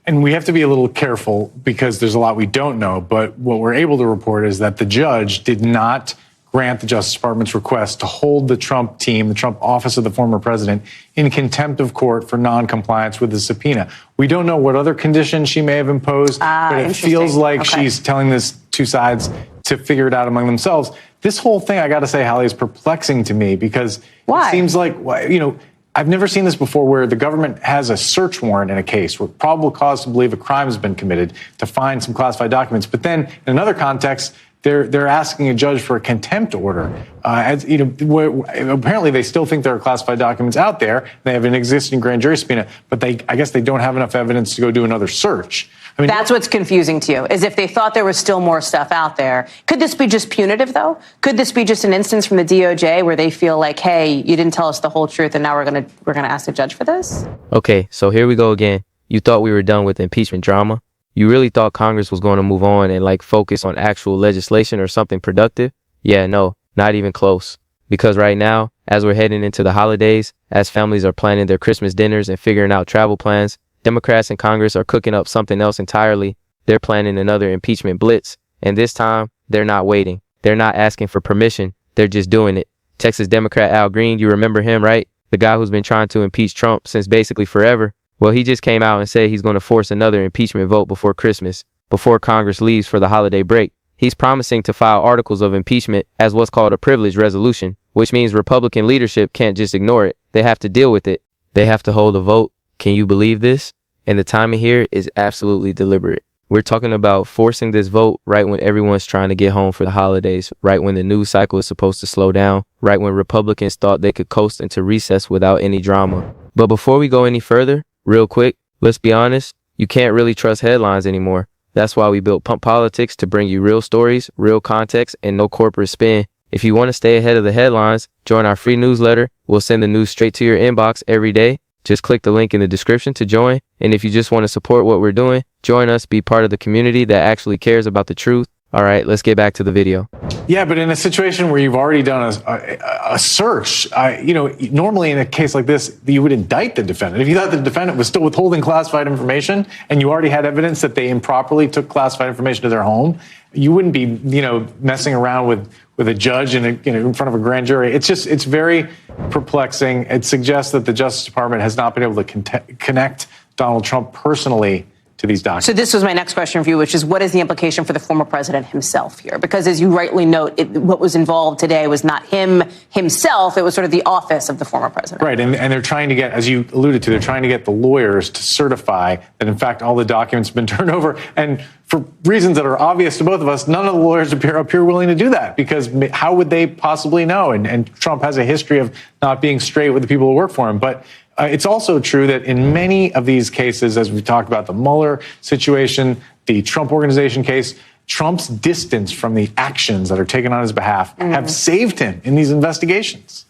And we have to be a little careful because there's a lot we don't know. But what we're able to report is that the judge did not grant the Justice Department's request to hold the Trump team, the Trump office of the former president, in contempt of court for noncompliance with the subpoena. We don't know what other conditions she may have imposed, but it feels like she's telling this two sides to figure it out among themselves. This whole thing, I got to say, Hallie, is perplexing to me because it seems like, I've never seen this before where the government has a search warrant in a case with probable cause to believe a crime has been committed to find some classified documents. But then in another context, they're asking a judge for a contempt order. Apparently they still think there are classified documents out there. They have an existing grand jury subpoena, but I guess they don't have enough evidence to go do another search. I mean, that's what's confusing to you, is if they thought there was still more stuff out there. Could this be just punitive, though? Could this be just an instance from the DOJ where they feel like, hey, you didn't tell us the whole truth, and now we're gonna ask the judge for this? Okay, so here we go again. You thought we were done with impeachment drama? You really thought Congress was going to move on and focus on actual legislation or something productive? Yeah, no, not even close. Because right now, as we're heading into the holidays, as families are planning their Christmas dinners and figuring out travel plans, Democrats in Congress are cooking up something else entirely. They're planning another impeachment blitz. And this time, they're not waiting. They're not asking for permission. They're just doing it. Texas Democrat Al Green, you remember him, right? The guy who's been trying to impeach Trump since basically forever. Well, he just came out and said he's going to force another impeachment vote before Christmas, before Congress leaves for the holiday break. He's promising to file articles of impeachment as what's called a privilege resolution, which means Republican leadership can't just ignore it. They have to deal with it. They have to hold a vote. Can you believe this? And the timing here is absolutely deliberate. We're talking about forcing this vote right when everyone's trying to get home for the holidays, right when the news cycle is supposed to slow down, right when Republicans thought they could coast into recess without any drama. But before we go any further, real quick, let's be honest, you can't really trust headlines anymore. That's why we built Pump Politics to bring you real stories, real context, and no corporate spin. If you want to stay ahead of the headlines, join our free newsletter. We'll send the news straight to your inbox every day. Just click the link in the description to join. And if you just want to support what we're doing, join us, be part of the community that actually cares about the truth. All right, let's get back to the video. Yeah, but in a situation where you've already done a search, normally in a case like this, you would indict the defendant. If you thought the defendant was still withholding classified information and you already had evidence that they improperly took classified information to their home, you wouldn't be, messing around with a judge in front of a grand jury. It's very perplexing. It suggests that the Justice Department has not been able to connect Donald Trump personally to these documents. So this was my next question for you, which is what is the implication for the former president himself here? Because as you rightly note, what was involved today was not him himself. It was sort of the office of the former president. Right. And they're trying to get, as you alluded to, they're trying to get the lawyers to certify that, in fact, all the documents have been turned over. And for reasons that are obvious to both of us, none of the lawyers appear willing to do that, because how would they possibly know? And Trump has a history of not being straight with the people who work for him. But it's also true that in many of these cases, as we talked about the Mueller situation, the Trump Organization case, Trump's distance from the actions that are taken on his behalf have saved him in these investigations.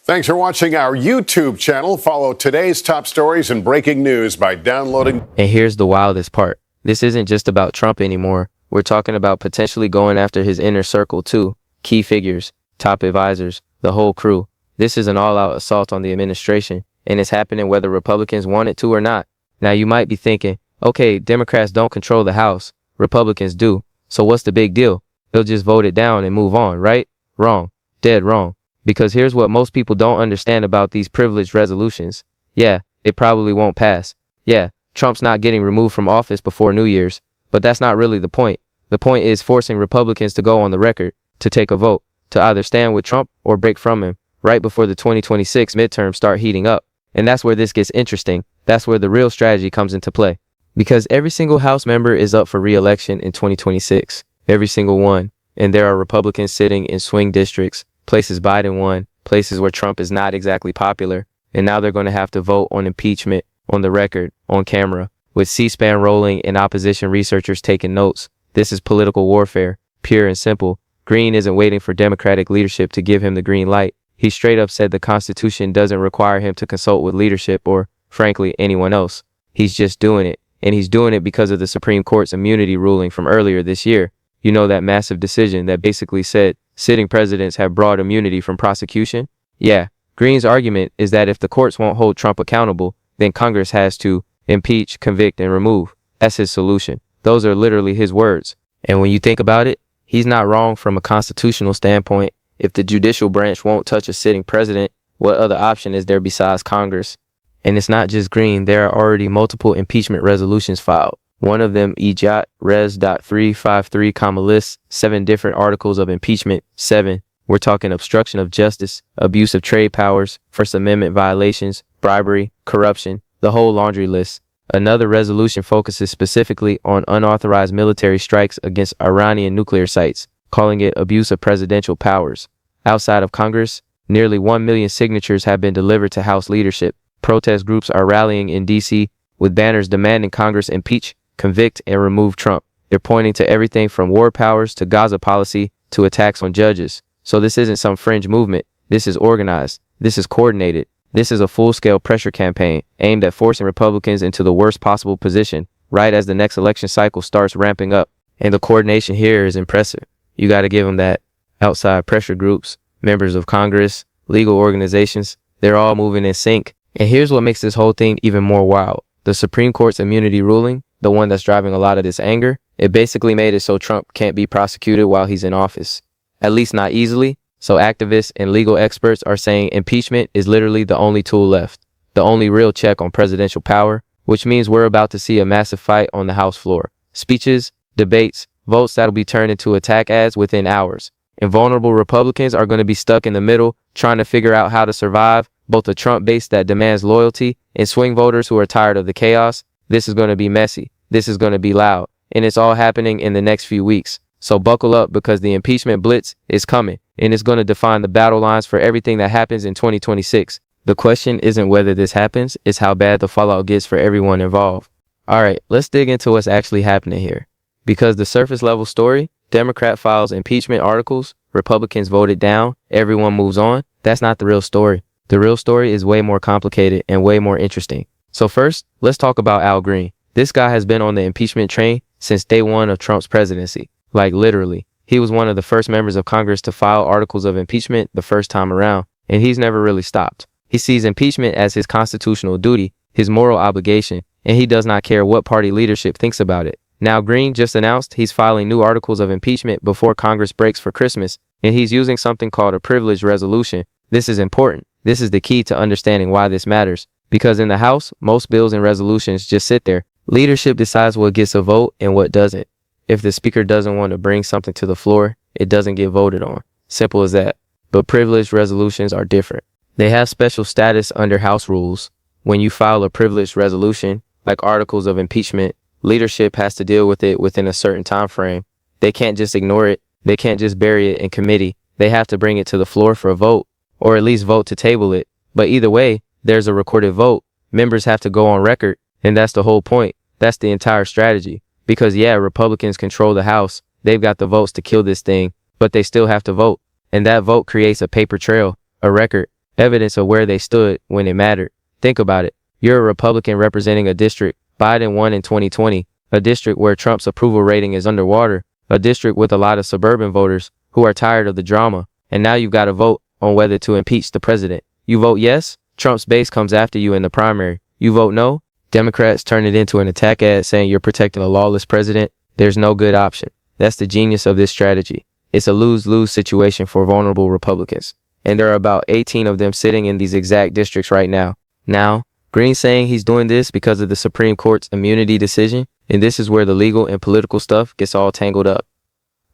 Thanks for watching our YouTube channel. Follow today's top stories and breaking news by downloading. And here's the wildest part. This isn't just about Trump anymore. We're talking about potentially going after his inner circle too. Key figures, top advisors, the whole crew. This is an all-out assault on the administration, and it's happening whether Republicans want it to or not. Now, you might be thinking, okay, Democrats don't control the House. Republicans do. So what's the big deal? They'll just vote it down and move on, right? Wrong. Dead wrong. Because here's what most people don't understand about these privileged resolutions. Yeah, it probably won't pass. Yeah, Trump's not getting removed from office before New Year's. But that's not really the point. The point is forcing Republicans to go on the record, to take a vote, to either stand with Trump or break from him, right before the 2026 midterms start heating up. And that's where this gets interesting. That's where the real strategy comes into play. Because every single House member is up for re-election in 2026. Every single one. And there are Republicans sitting in swing districts, places Biden won, places where Trump is not exactly popular. And now they're going to have to vote on impeachment, on the record, on camera, with C-SPAN rolling and opposition researchers taking notes. This is political warfare, pure and simple. Green isn't waiting for Democratic leadership to give him the green light. He straight up said the Constitution doesn't require him to consult with leadership or, frankly, anyone else. He's just doing it. And he's doing it because of the Supreme Court's immunity ruling from earlier this year. You know, that massive decision that basically said sitting presidents have broad immunity from prosecution? Yeah. Green's argument is that if the courts won't hold Trump accountable, then Congress has to, impeach, convict, and remove. That's his solution. Those are literally his words. And when you think about it, he's not wrong from a constitutional standpoint. If the judicial branch won't touch a sitting president, what other option is there besides Congress? And it's not just Green. There are already multiple impeachment resolutions filed. One of them, EJOT Res.353, lists 7 different articles of impeachment. 7. We're talking obstruction of justice, abuse of trade powers, First Amendment violations, bribery, corruption, the whole laundry list. Another resolution focuses specifically on unauthorized military strikes against Iranian nuclear sites, calling it abuse of presidential powers. Outside of Congress, nearly 1 million signatures have been delivered to House leadership. Protest groups are rallying in D.C. with banners demanding Congress impeach, convict, and remove Trump. They're pointing to everything from war powers to Gaza policy to attacks on judges. So this isn't some fringe movement. This is organized. This is coordinated. This is a full-scale pressure campaign aimed at forcing Republicans into the worst possible position right as the next election cycle starts ramping up. And the coordination here is impressive. You got to give them that. Outside pressure groups, members of Congress, legal organizations, they're all moving in sync. And here's what makes this whole thing even more wild. The Supreme Court's immunity ruling, the one that's driving a lot of this anger, it basically made it so Trump can't be prosecuted while he's in office. At least not easily. So activists and legal experts are saying impeachment is literally the only tool left, the only real check on presidential power, which means we're about to see a massive fight on the House floor. Speeches, debates, votes that'll be turned into attack ads within hours. And vulnerable Republicans are going to be stuck in the middle, trying to figure out how to survive, both a Trump base that demands loyalty and swing voters who are tired of the chaos. This is going to be messy. This is going to be loud. And it's all happening in the next few weeks. So buckle up because the impeachment blitz is coming. And it's going to define the battle lines for everything that happens in 2026. The question isn't whether this happens, it's how bad the fallout gets for everyone involved. All right, let's dig into what's actually happening here. Because the surface level story, Democrat files impeachment articles, Republicans voted down, everyone moves on, that's not the real story. The real story is way more complicated and way more interesting. So first, let's talk about Al Green. This guy has been on the impeachment train since day one of Trump's presidency. Like literally. He was one of the first members of Congress to file articles of impeachment the first time around, and he's never really stopped. He sees impeachment as his constitutional duty, his moral obligation, and he does not care what party leadership thinks about it. Now Green just announced he's filing new articles of impeachment before Congress breaks for Christmas, and he's using something called a privilege resolution. This is important. This is the key to understanding why this matters. Because in the House, most bills and resolutions just sit there. Leadership decides what gets a vote and what doesn't. If the speaker doesn't want to bring something to the floor, it doesn't get voted on. Simple as that. But privileged resolutions are different. They have special status under House rules. When you file a privileged resolution, like articles of impeachment, leadership has to deal with it within a certain time frame. They can't just ignore it. They can't just bury it in committee. They have to bring it to the floor for a vote, or at least vote to table it. But either way, there's a recorded vote. Members have to go on record, and that's the whole point. That's the entire strategy. Because yeah, Republicans control the House. They've got the votes to kill this thing, but they still have to vote. And that vote creates a paper trail, a record, evidence of where they stood when it mattered. Think about it. You're a Republican representing a district. Biden won in 2020, a district where Trump's approval rating is underwater, a district with a lot of suburban voters who are tired of the drama. And now you've got to vote on whether to impeach the president. You vote yes, Trump's base comes after you in the primary. You vote no, Democrats turn it into an attack ad saying you're protecting a lawless president. There's no good option. That's the genius of this strategy. It's a lose-lose situation for vulnerable Republicans. And there are about 18 of them sitting in these exact districts right now. Now, Green's saying he's doing this because of the Supreme Court's immunity decision, and this is where the legal and political stuff gets all tangled up.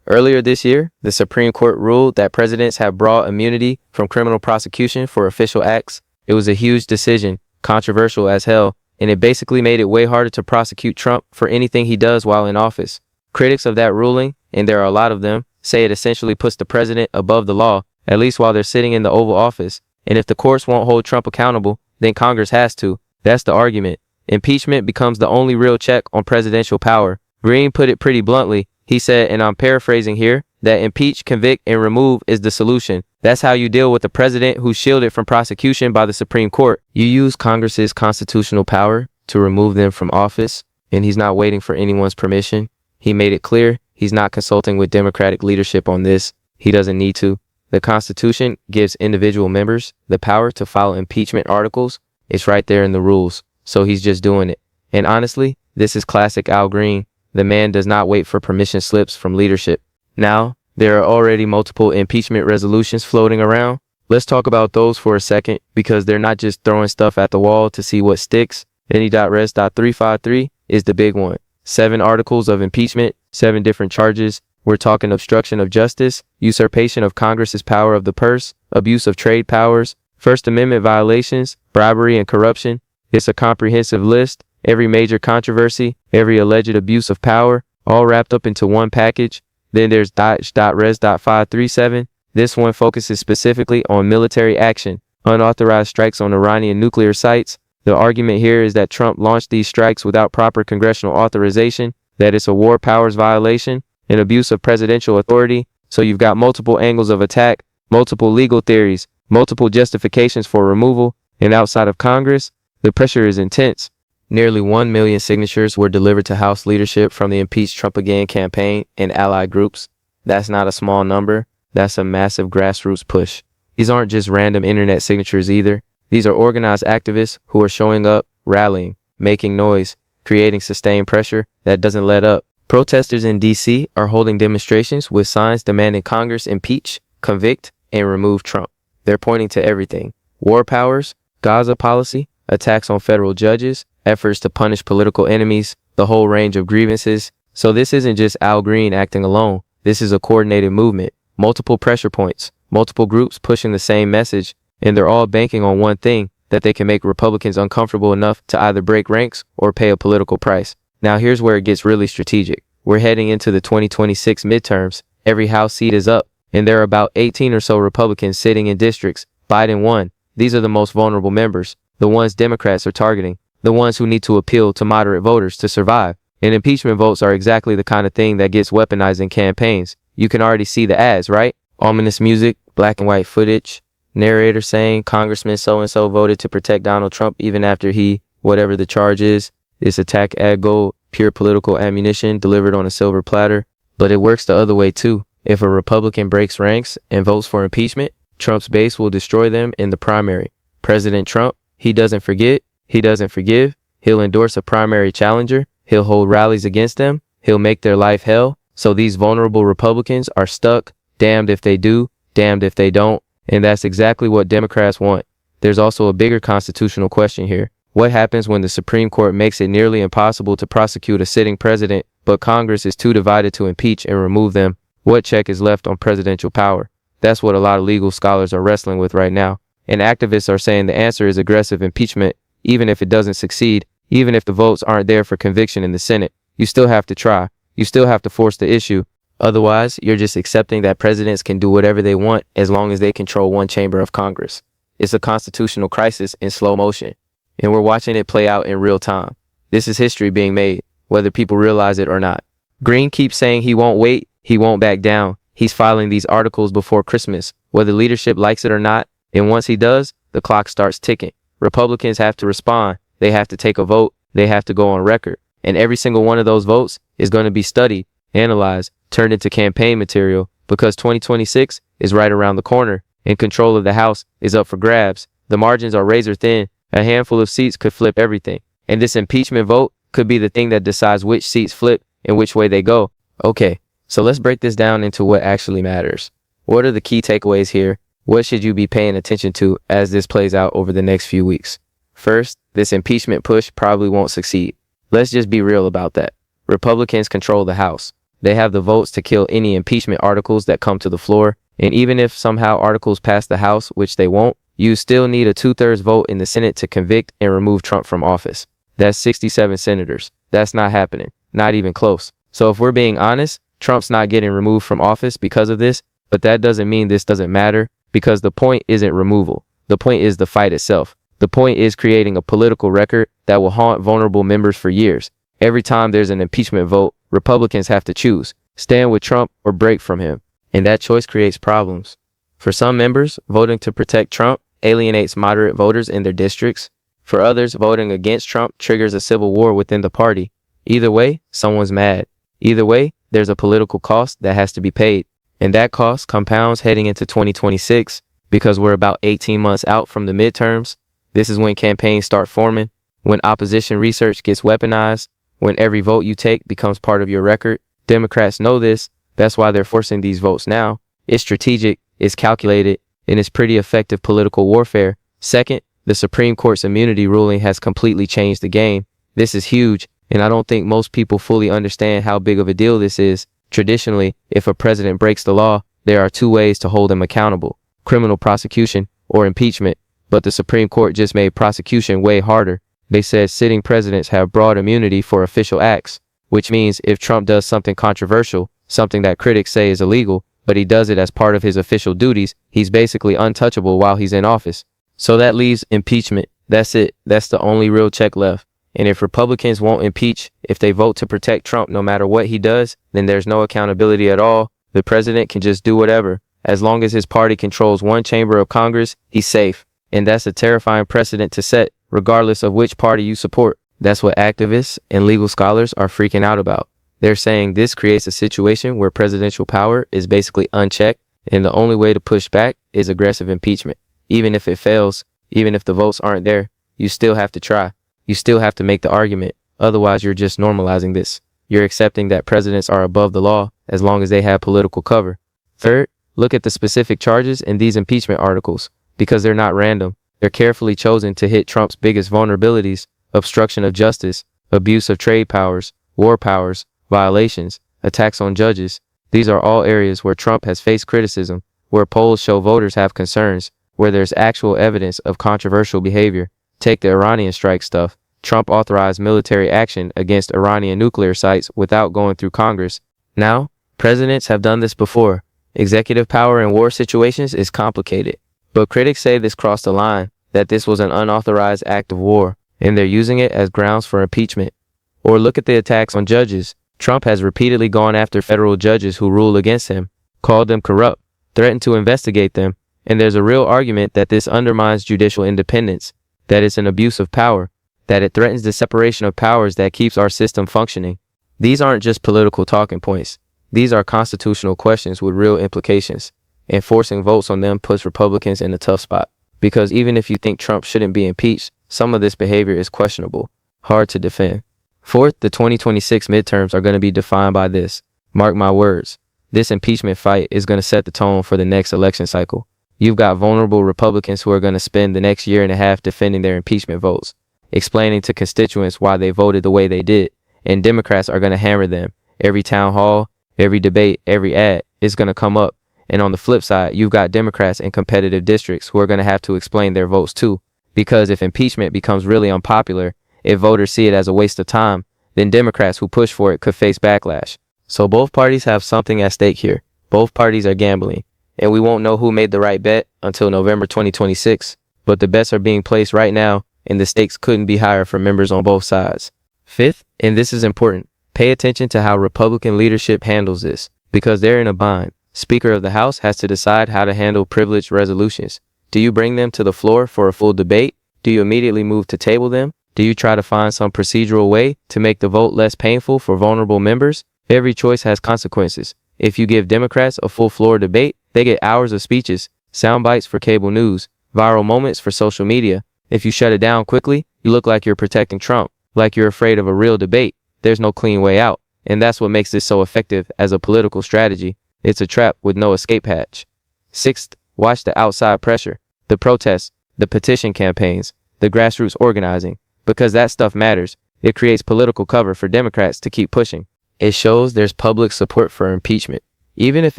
Earlier this year, the Supreme Court ruled that presidents have broad immunity from criminal prosecution for official acts. It was a huge decision, controversial as hell, and it basically made it way harder to prosecute Trump for anything he does while in office. Critics of that ruling, and there are a lot of them, say it essentially puts the president above the law, at least while they're sitting in the Oval Office. And if the courts won't hold Trump accountable, then Congress has to. That's the argument. Impeachment becomes the only real check on presidential power. Green put it pretty bluntly. He said, and I'm paraphrasing here, that impeach, convict, and remove is the solution. That's how you deal with a president who's shielded from prosecution by the Supreme Court. You use Congress's constitutional power to remove them from office, and he's not waiting for anyone's permission. He made it clear he's not consulting with Democratic leadership on this. He doesn't need to. The Constitution gives individual members the power to file impeachment articles. It's right there in the rules, so he's just doing it. And honestly, this is classic Al Green. The man does not wait for permission slips from leadership. Now, there are already multiple impeachment resolutions floating around. Let's talk about those for a second, because they're not just throwing stuff at the wall to see what sticks. Any.res.353 is the big one. 7 articles of impeachment, 7 different charges. We're talking obstruction of justice, usurpation of Congress's power of the purse, abuse of trade powers, First Amendment violations, bribery and corruption. It's a comprehensive list. Every major controversy, every alleged abuse of power, all wrapped up into one package. Then there's .res.537. This one focuses specifically on military action, unauthorized strikes on Iranian nuclear sites. The argument here is that Trump launched these strikes without proper congressional authorization, that it's a war powers violation, an abuse of presidential authority. So you've got multiple angles of attack, multiple legal theories, multiple justifications for removal, and outside of Congress, the pressure is intense. Nearly 1 million signatures were delivered to House leadership from the Impeach Trump Again campaign and allied groups. That's not a small number. That's a massive grassroots push. These aren't just random internet signatures either. These are organized activists who are showing up, rallying, making noise, creating sustained pressure that doesn't let up. Protesters in D.C. are holding demonstrations with signs demanding Congress impeach, convict, and remove Trump. They're pointing to everything: war powers, Gaza policy, attacks on federal judges, efforts to punish political enemies, the whole range of grievances. So this isn't just Al Green acting alone. This is a coordinated movement, multiple pressure points, multiple groups pushing the same message, and they're all banking on one thing: that they can make Republicans uncomfortable enough to either break ranks or pay a political price. Now here's where it gets really strategic. We're heading into the 2026 midterms. Every House seat is up, and there are about 18 or so Republicans sitting in districts. Biden won. These are the most vulnerable members, the ones Democrats are targeting, the ones who need to appeal to moderate voters to survive. And impeachment votes are exactly the kind of thing that gets weaponized in campaigns. You can already see the ads, right? Ominous music, black and white footage, narrator saying Congressman so-and-so voted to protect Donald Trump even after he, whatever the charge is. This attack ad gold, pure political ammunition delivered on a silver platter. But it works the other way too. If a Republican breaks ranks and votes for impeachment, Trump's base will destroy them in the primary. President Trump, he doesn't forget, he doesn't forgive. He'll endorse a primary challenger. He'll hold rallies against them. He'll make their life hell. So these vulnerable Republicans are stuck, damned if they do, damned if they don't. And that's exactly what Democrats want. There's also a bigger constitutional question here. What happens when the Supreme Court makes it nearly impossible to prosecute a sitting president, but Congress is too divided to impeach and remove them? What check is left on presidential power? That's what a lot of legal scholars are wrestling with right now. And activists are saying the answer is aggressive impeachment, even if it doesn't succeed, even if the votes aren't there for conviction in the Senate. You still have to try. You still have to force the issue. Otherwise, you're just accepting that presidents can do whatever they want as long as they control one chamber of Congress. It's a constitutional crisis in slow motion, and we're watching it play out in real time. This is history being made, whether people realize it or not. Green keeps saying he won't wait, he won't back down. He's filing these articles before Christmas, whether leadership likes it or not, and once he does, the clock starts ticking. Republicans have to respond. They have to take a vote. They have to go on record. And every single one of those votes is going to be studied, analyzed, turned into campaign material, because 2026 is right around the corner and control of the House is up for grabs. The margins are razor thin. A handful of seats could flip everything. And this impeachment vote could be the thing that decides which seats flip and which way they go. Okay, so let's break this down into what actually matters. What are the key takeaways here? What should you be paying attention to as this plays out over the next few weeks? First, this impeachment push probably won't succeed. Let's just be real about that. Republicans control the House. They have the votes to kill any impeachment articles that come to the floor. And even if somehow articles pass the House, which they won't, you still need a 2/3 vote in the Senate to convict and remove Trump from office. That's 67 senators. That's not happening. Not even close. So if we're being honest, Trump's not getting removed from office because of this, but that doesn't mean this doesn't matter, because the point isn't removal. The point is the fight itself. The point is creating a political record that will haunt vulnerable members for years. Every time there's an impeachment vote, Republicans have to choose: stand with Trump or break from him. And that choice creates problems. For some members, voting to protect Trump alienates moderate voters in their districts. For others, voting against Trump triggers a civil war within the party. Either way, someone's mad. Either way, there's a political cost that has to be paid. And that cost compounds heading into 2026 because we're about 18 months out from the midterms. This is when campaigns start forming. when opposition research gets weaponized, when every vote you take becomes part of your record. Democrats know this. That's why they're forcing these votes now. It's strategic, it's calculated, and it's pretty effective political warfare. Second, the Supreme Court's immunity ruling has completely changed the game. This is huge, and I don't think most people fully understand how big of a deal this is. Traditionally, if a president breaks the law, there are two ways to hold him accountable: criminal prosecution or impeachment. But the Supreme Court just made prosecution way harder. They said sitting presidents have broad immunity for official acts, which means if Trump does something controversial, something that critics say is illegal, but he does it as part of his official duties, he's basically untouchable while he's in office. So that leaves impeachment. That's it. That's the only real check left. And if Republicans won't impeach, if they vote to protect Trump no matter what he does, then there's no accountability at all. The president can just do whatever. As long as his party controls one chamber of Congress, he's safe. And that's a terrifying precedent to set, regardless of which party you support. That's what activists and legal scholars are freaking out about. They're saying this creates a situation where presidential power is basically unchecked, and the only way to push back is aggressive impeachment. Even if it fails, even if the votes aren't there, you still have to try. You still have to make the argument. Otherwise, you're just normalizing this. You're accepting that presidents are above the law as long as they have political cover. Third, look at the specific charges in these impeachment articles, because they're not random. They're carefully chosen to hit Trump's biggest vulnerabilities: obstruction of justice, abuse of trade powers, war powers, violations, attacks on judges. These are all areas where Trump has faced criticism, where polls show voters have concerns, where there's actual evidence of controversial behavior. Take the Iranian strike stuff. Trump authorized military action against Iranian nuclear sites without going through Congress. Now, presidents have done this before. Executive power in war situations is complicated. But critics say this crossed the line, that this was an unauthorized act of war, and they're using it as grounds for impeachment. Or look at the attacks on judges. Trump has repeatedly gone after federal judges who rule against him, called them corrupt, threatened to investigate them, and there's a real argument that this undermines judicial independence, that it's an abuse of power, that it threatens the separation of powers that keeps our system functioning. These aren't just political talking points. These are constitutional questions with real implications, and forcing votes on them puts Republicans in a tough spot. Because even if you think Trump shouldn't be impeached, some of this behavior is questionable, hard to defend. Fourth, the 2026 midterms are going to be defined by this. Mark my words. This impeachment fight is going to set the tone for the next election cycle. You've got vulnerable Republicans who are going to spend the next year and a half defending their impeachment votes, explaining to constituents why they voted the way they did, and Democrats are going to hammer them. Every town hall, every debate, every ad is going to come up. And on the flip side, you've got Democrats in competitive districts who are going to have to explain their votes too. Because if impeachment becomes really unpopular, if voters see it as a waste of time, then Democrats who push for it could face backlash. So both parties have something at stake here. Both parties are gambling. And we won't know who made the right bet until November 2026. But the bets are being placed right now, and the stakes couldn't be higher for members on both sides. Fifth, and this is important, pay attention to how Republican leadership handles this, because they're in a bind. Speaker of the House has to decide how to handle privileged resolutions. Do you bring them to the floor for a full debate? Do you immediately move to table them? Do you try to find some procedural way to make the vote less painful for vulnerable members? Every choice has consequences. If you give Democrats a full floor debate, they get hours of speeches, sound bites for cable news, viral moments for social media. If you shut it down quickly, you look like you're protecting Trump, like you're afraid of a real debate. There's no clean way out. And that's what makes this so effective as a political strategy. It's a trap with no escape hatch. Sixth, watch the outside pressure, the protests, the petition campaigns, the grassroots organizing, because that stuff matters. It creates political cover for Democrats to keep pushing. It shows there's public support for impeachment. Even if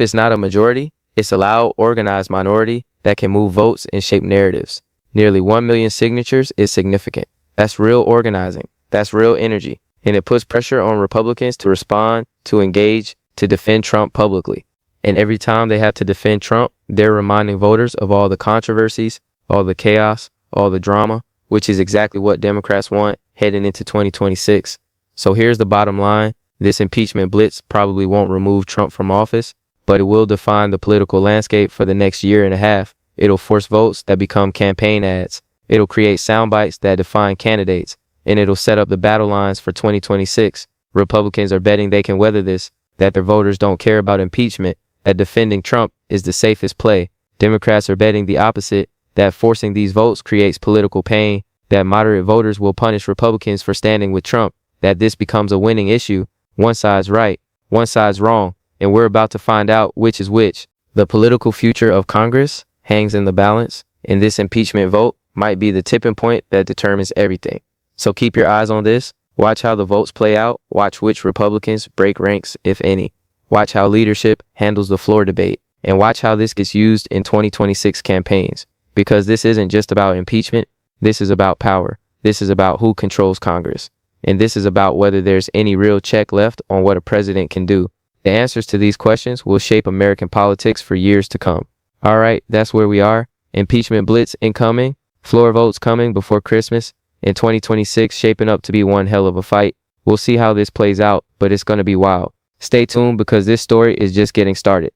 it's not a majority, it's a loud, organized minority that can move votes and shape narratives. Nearly 1 million signatures is significant. That's real organizing. That's real energy. And it puts pressure on Republicans to respond, to engage, to defend Trump publicly. And every time they have to defend Trump, they're reminding voters of all the controversies, all the chaos, all the drama, which is exactly what Democrats want heading into 2026. So here's the bottom line. This impeachment blitz probably won't remove Trump from office, but it will define the political landscape for the next year and a half. It'll force votes that become campaign ads. It'll create sound bites that define candidates, and it'll set up the battle lines for 2026. Republicans are betting they can weather this, that their voters don't care about impeachment, that defending Trump is the safest play. Democrats are betting the opposite, that forcing these votes creates political pain, that moderate voters will punish Republicans for standing with Trump, that this becomes a winning issue. One side's right, one side's wrong, and we're about to find out which is which. The political future of Congress hangs in the balance, and this impeachment vote might be the tipping point that determines everything. So keep your eyes on this. Watch how the votes play out. Watch which Republicans break ranks, if any. Watch how leadership handles the floor debate. And watch how this gets used in 2026 campaigns. Because this isn't just about impeachment. This is about power. This is about who controls Congress. And this is about whether there's any real check left on what a president can do. The answers to these questions will shape American politics for years to come. All right, that's where we are. Impeachment blitz incoming. Floor votes coming before Christmas. In 2026, shaping up to be one hell of a fight. We'll see how this plays out, but it's going to be wild. Stay tuned because this story is just getting started.